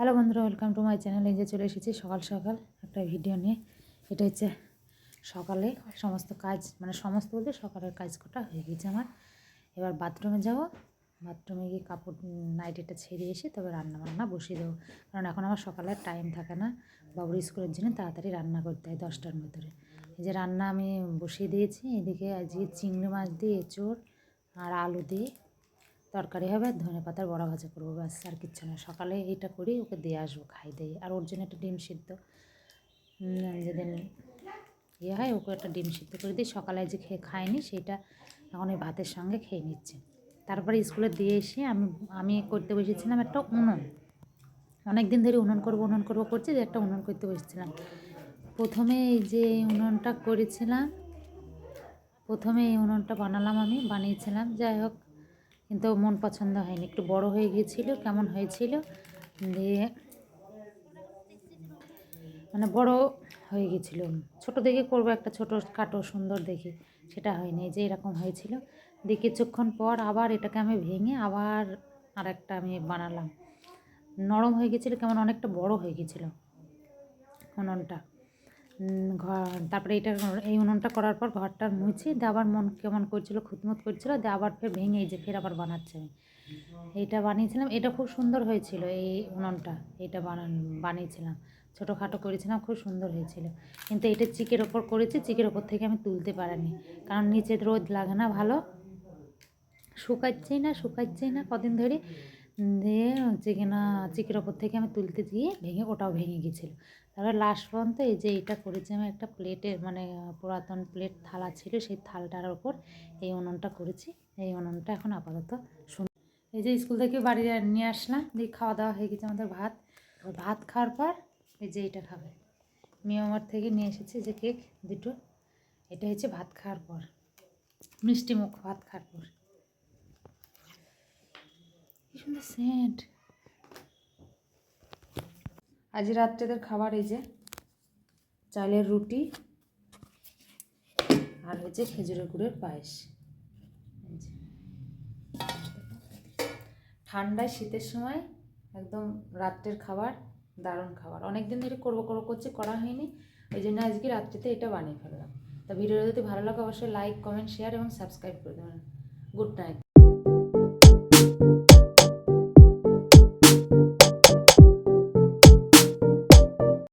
Hello বন্ধুরা, welcome to my channel. এই যে চলে এসেছি সকাল সকাল একটা ভিডিও নিয়ে। এটা হচ্ছে সকালে সমস্ত কাজ, মানে সমস্ত বলতে সকালের কাজ কটা হয়ে গেছে আমার। এবার বাথরুমে যাব, বাথরুমে গিয়ে কাপড় নাইটিটা ছেড়ে এসে তবে রান্না বসিয়ে দেবো। কারণ এখন আমার সকালের টাইম থাকে না, বাবুর স্কুলের জন্য তাড়াতাড়ি রান্না করতে হয় 10টার ভিতরে। এই যে রান্না আমি বসিয়ে দিয়েছি। এদিকে আজকে চিংড়ি মাছ দিয়ে এঁচোড় আর আলু দিয়ে তরকারি হবে, আর ধনে পাতার বড়া ভাজা করবো, ব্যাস আর কিচ্ছু না। সকালে এইটা করি, ওকে দিয়ে আসবো, খাই দিই। আর ওর জন্য একটা ডিম সিদ্ধ, যেদিন ইয়ে হয় ওকে একটা ডিম সিদ্ধ করে দিই। সকালে যে খায়নি সেইটা এখন এই ভাতের সঙ্গে খেয়ে নিচ্ছে। তারপরে স্কুলে দিয়ে এসে আমি করতে বসেছিলাম একটা উনুন। অনেক দিন ধরে উনুন করবো করছি, যে একটা উনুন করতে বসেছিলাম। প্রথমে এই যে উনুনটা করেছিলাম, প্রথমে এই উনুনটা বানিয়েছিলাম, যাই হোক, কিন্তু মন পছন্দ হয়নি, একটু বড় হয়ে গিয়েছিলো, কেমন হয়েছিল দিয়ে মানে বড় হয়ে গেছিলো। ছোট দেখে করবো একটা ছোট খাটো সুন্দর দেখে, সেটা হয়নি। যে এরকম হয়েছিল দিয়ে কিছুক্ষণ পর আবার এটাকে আমি ভেঙে আবার আরেকটা আমি বানালাম। নরম হয়ে গেছিলো, কেমন অনেকটা বড় হয়ে গেছিলো উনুনটা। তারপরে এই উনুনটা করার পর ঘরটা মুছে দিয়ে আবার মন কেমন করছিল, খুঁতমুত করছিল, দিয়ে আবার ভেঙে এই যে ফের আবার বানাচ্ছে। আমি এইটা বানিয়েছিলাম, এটা খুব সুন্দর হয়েছিল। এই উনুনটা এটা বানিয়েছিলাম, ছোটোখাটো করেছিলাম, খুব সুন্দর হয়েছিল। কিন্তু এটা চিকের ওপর করেছি, চিকের ওপর থেকে আমি তুলতে পারিনি, কারণ নিচে রোদ লাগে না ভালো, শুকাচ্ছেই না কদিন ধরে। দিয়ে হচ্ছে কিনা চিকের ওপর থেকে আমি তুলতে গিয়ে ওটাও ভেঙে গেছিলো। তারপর লাস্ট পর্যন্ত এই যে এইটা করেছি আমি, একটা প্লেটের মানে পুরাতন প্লেট থালা ছিল, সেই থালটার ওপর এই উনুনটা করেছি। এই উনুনটা এখন আপাতত এই যে স্কুল থেকে বাড়ি নিয়ে আসলাম, দিয়ে খাওয়া দাওয়া হয়ে গেছে আমাদের। ভাত খাওয়ার পর এই যে এইটা খাবে, মিয়ামার থেকে নিয়ে এসেছি যে কেক দুটো। এটা হচ্ছে ভাত খাওয়ার পর, মিষ্টি মুখ ভাত খাওয়ার পর। কি সুন্দর সেন্ট। আজ রাত্রেদের খাবার এই যে চালের রুটি আর হচ্ছে খেজুরের গুড়ের পায়েস। ঠান্ডায় শীতের সময় একদম রাত্রের খাবার, দারুণ খাবার। অনেক দিন ধরে করবো করছি, করা হয়নি, ওই জন্য আজকে রাত্রিতে এটা বানিয়ে ফেললাম। তা ভিডিওটা যদি ভালো লাগে অবশ্যই লাইক, কমেন্ট, শেয়ার এবং সাবস্ক্রাইব করে দেবেন। Good night.